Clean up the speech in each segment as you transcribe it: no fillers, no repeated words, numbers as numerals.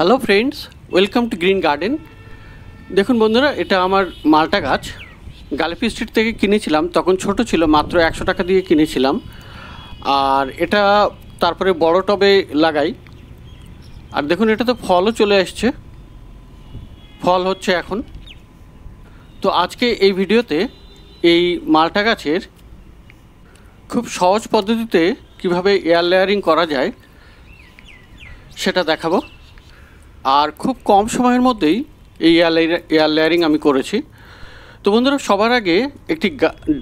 Hello friends, welcome to green garden. দেখুন বন্ধুরা, এটা আমার মালটা গাছ। গালিফি স্ট্রিট থেকে কিনেছিলাম, তখন ছোট ছিল, মাত্র 100 টাকা দিয়ে কিনেছিলাম। আর এটা তারপরে বড় টবে লাগাই। আর দেখুন, এটা তো ফলও চলে আসছে, ফল হচ্ছে এখন। তো আজকে এই ভিডিওতে এই মালটা গাছের খুব সহজ পদ্ধতিতে কিভাবে এয়ার লেয়ারিং করা যায় সেটা দেখাবো। আর খুব কম সময়ের মধ্যেই এই এয়ার লেয়ারিং আমি করেছি। তো বন্ধুরা, সবার আগে একটি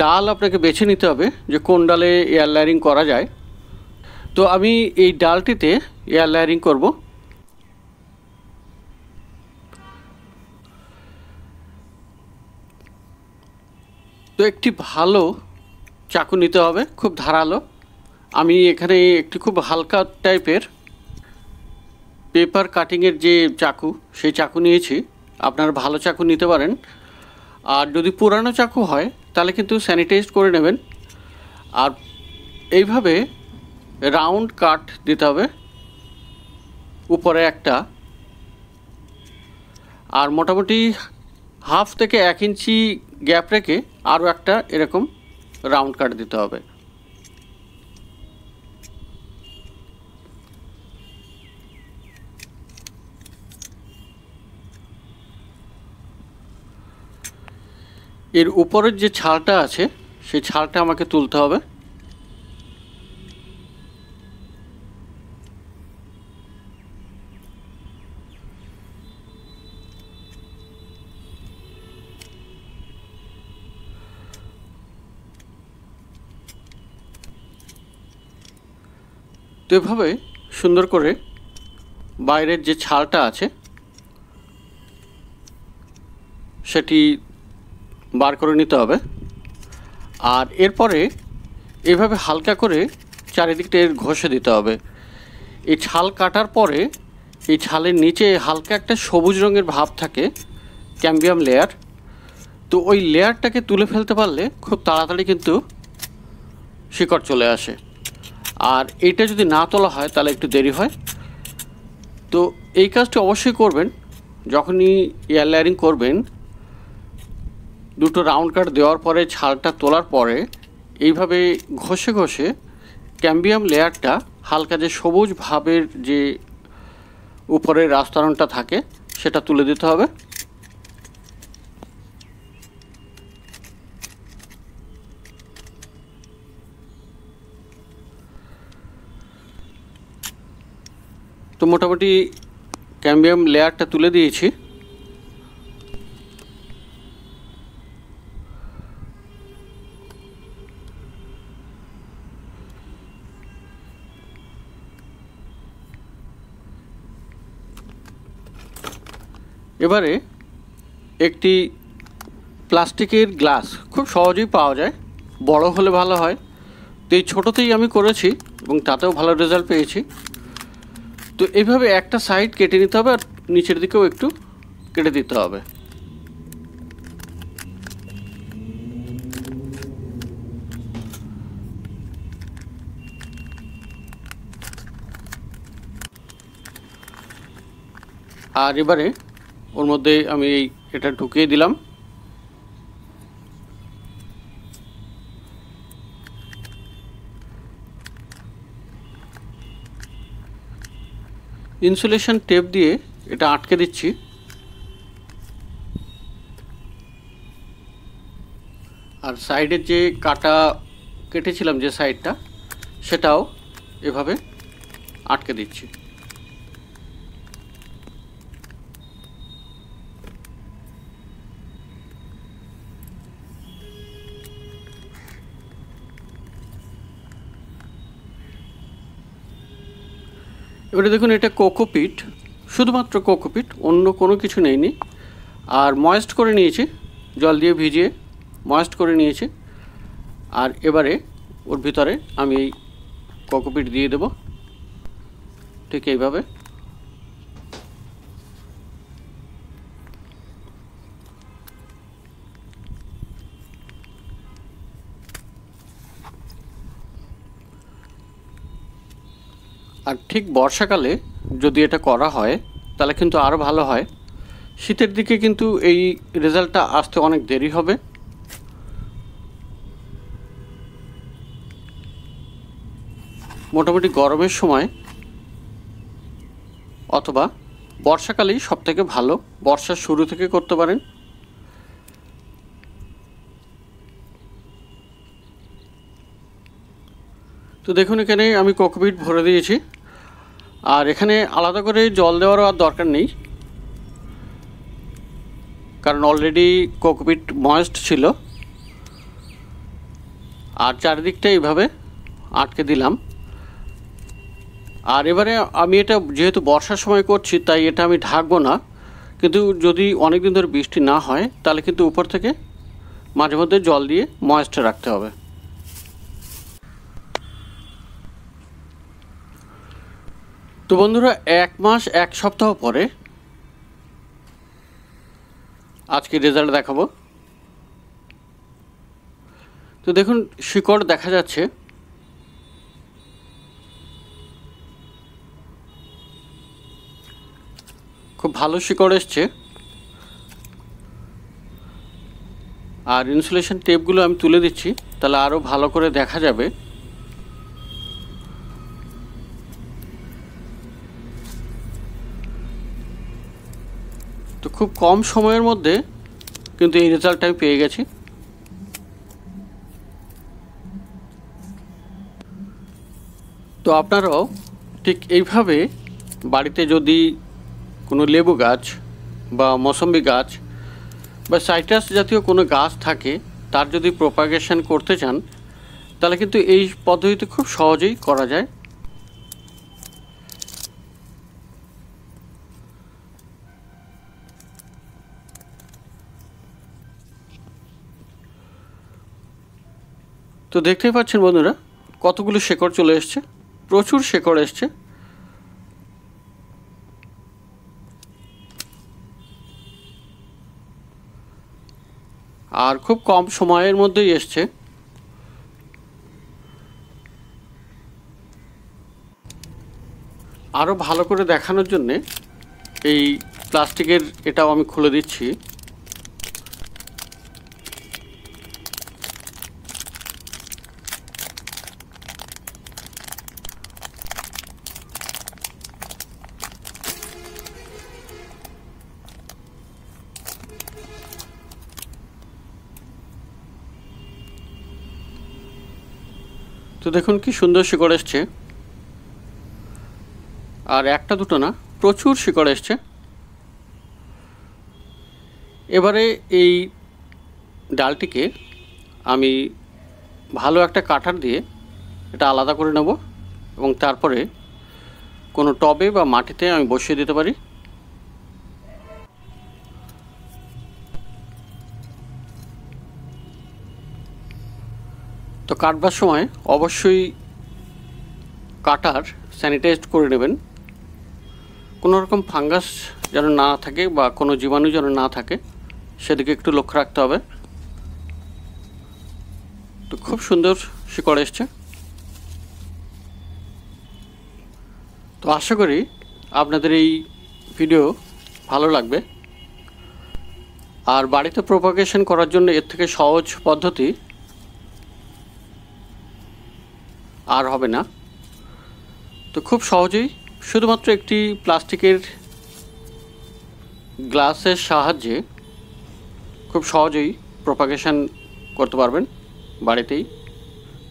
ডাল আপনাকে বেছে নিতে হবে যে কোন ডালে এয়ার লেয়ারিং করা যায়। তো আমি এই ডালটিতে এয়ার লেয়ারিং করব। তো একটি ভালো চাকু নিতে হবে, খুব ধারালো। আমি এখানে একটি খুব হালকা টাইপের পেপার কাটিংয়ের যে চাকু, সেই চাকু নিয়েছি। আপনারা ভালো চাকু নিতে পারেন। আর যদি পুরানো চাকু হয় তাহলে কিন্তু স্যানিটাইজ করে নেবেন। আর এইভাবে রাউন্ড কাট দিতে হবে উপরে একটা, আর মোটামুটি হাফ থেকে 1 ইঞ্চি গ্যাপ রেখে আরও একটা এরকম রাউন্ড কাট দিতে হবে। এর উপরের যে ছালটা আছে সেই ছালটা আমাকে তুলতে হবে। তো এভাবে সুন্দর করে বাইরের যে ছালটা আছে সেটি বার করে নিতে হবে। আর এরপরে এভাবে হালকা করে চারিদিকটা ঘষে দিতে হবে। এই ছাল কাটার পরে এই ছালের নিচে হালকা একটা সবুজ রঙের ভাব থাকে, ক্যাম্বিয়াম লেয়ার। তো ওই লেয়ারটাকে তুলে ফেলতে পারলে খুব তাড়াতাড়ি কিন্তু শিকড় চলে আসে। আর এইটা যদি না তোলা হয় তাহলে একটু দেরি হয়। তো এই কাজটি অবশ্যই করবেন যখনই এয়ার লেয়ারিং করবেন। দুটো রাউন্ড কাট দেওয়ার পরে ছালটা তোলার পরে এইভাবে ঘষে ঘষে ক্যাম্বিয়াম লেয়ারটা, হালকা যে সবুজ ভাবের যে উপরের আস্তরণটা থাকে সেটা তুলে দিতে হবে। তো মোটামুটি ক্যাম্বিয়াম লেয়ারটা তুলে দিয়েছি। এবারে একটি প্লাস্টিকের গ্লাস খুব সহজেই পাওয়া যায়, বড় হলে ভালো হয়। তো এই ছোটোতেই আমি করেছি এবং তাতেও ভালো রেজাল্ট পেয়েছি। তো এইভাবে একটা সাইড কেটে নিতে হবে আর নিচের দিকেও একটু কেটে দিতে হবে। আর এবারে ওর মধ্যে আমি এটা ঢুকিয়ে দিলাম। ইনসুলেশন টেপ দিয়ে এটা আটকে দিচ্ছি। আর সাইডের যে কাটা কেটেছিলাম যে সাইডটা, সেটাও এভাবে আটকে দিচ্ছি। এবারে দেখুন, এটা কোকোপিট, শুধুমাত্র কোকোপিট, অন্য কোনো কিছু নেইনি। আর ময়েস্ট করে নিয়েছি, জল দিয়ে ভিজিয়ে ময়েস্ট করে নিয়েছি। আর এবারে ওর ভিতরে আমি এই কোকোপিট দিয়ে দেব, ঠিক এইভাবে। আর ঠিক বর্ষাকালে যদি এটা করা হয় তাহলে কিন্তু আরও ভালো হয়। শীতের দিকে কিন্তু এই রেজাল্টটা আসতে অনেক দেরি হবে। মোটামুটি গরমের সময় অথবা বর্ষাকালেই সবথেকে ভালো, বর্ষার শুরু থেকে করতে পারেন। তো দেখুন এখানে আমি কোকোপিট ভরে দিয়েছি, আর এখানে আলাদা করে জল দেওয়ারও আর দরকার নেই, কারণ অলরেডি কোকোপিট ময়েস্ট ছিল। আর চারিদিকটা এইভাবে আটকে দিলাম। আর এবারে আমি এটা যেহেতু বর্ষার সময় করছি তাই এটা আমি ঢাকবো না, কিন্তু যদি অনেক দিন ধরে বৃষ্টি না হয় তাহলে কিন্তু উপর থেকে মাঝে মধ্যে জল দিয়ে ময়েস্ট রাখতে হবে। তো বন্ধুরা, 1 মাস 1 সপ্তাহ পরে আজকে রেজাল্ট দেখাবো। তো দেখুন শিকড় দেখা যাচ্ছে, খুব ভালো শিকড় এসছে। আর ইনসুলেশন টেপগুলো আমি তুলে দিচ্ছি, তাহলে আরও ভালো করে দেখা যাবে। তো খুব কম সময়ের মধ্যে কিন্তু এই রেজাল্টটা আমি পেয়ে গেছি। তো আপনারাও ঠিক এইভাবে বাড়িতে যদি কোনো লেবু গাছ বা মৌসম্বি গাছ বা সাইট্রাস জাতীয় কোনো গাছ থাকে, তার যদি প্রপাগেশন করতে চান তাহলে কিন্তু এই পদ্ধতিতে খুব সহজেই করা যায়। তো দেখতেই পাচ্ছেন বন্ধুরা, কতগুলো শেকড় চলে এসছে, প্রচুর শেকড় এসছে। আর খুব কম সময়ের মধ্যেই এসছে। আরও ভালো করে দেখানোর জন্যে এই প্লাস্টিকের এটাও আমি খুলে দিচ্ছি। তো দেখুন কি সুন্দর শিকড় এসছে, আর একটা দুটো না, প্রচুর শিকড় এসছে। এবারে এই ডালটিকে আমি ভালো একটা কাটার দিয়ে এটা আলাদা করে নেব এবং তারপরে কোনো টবে বা মাটিতে আমি বসিয়ে দিতে পারি। তো কাটবার সময় অবশ্যই কাটার স্যানিটাইজ করে নেবেন, কোনো রকম ফাঙ্গাস যেন না থাকে বা কোনো জীবাণু যেন না থাকে, সেদিকে একটু লক্ষ্য রাখতে হবে। তো খুব সুন্দর শিকড় এসছে। তো আশা করি আপনাদের এই ভিডিও ভালো লাগবে। আর বাড়িতে প্রপাগেশন করার জন্য এর থেকে সহজ পদ্ধতি আর হবে না। তো খুব সহজেই শুধুমাত্র একটি প্লাস্টিকের গ্লাসের সাহায্যে খুব সহজেই প্রপাগেশন করতে পারবেন বাড়িতেই।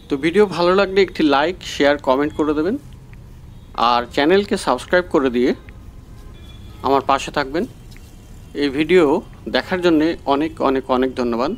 তো ভিডিও ভালো লাগলে একটি লাইক, শেয়ার, কমেন্ট করে দেবেন, আর চ্যানেলকে সাবস্ক্রাইব করে দিয়ে আমার পাশে থাকবেন। এই ভিডিও দেখার জন্যে অনেক অনেক অনেক ধন্যবাদ।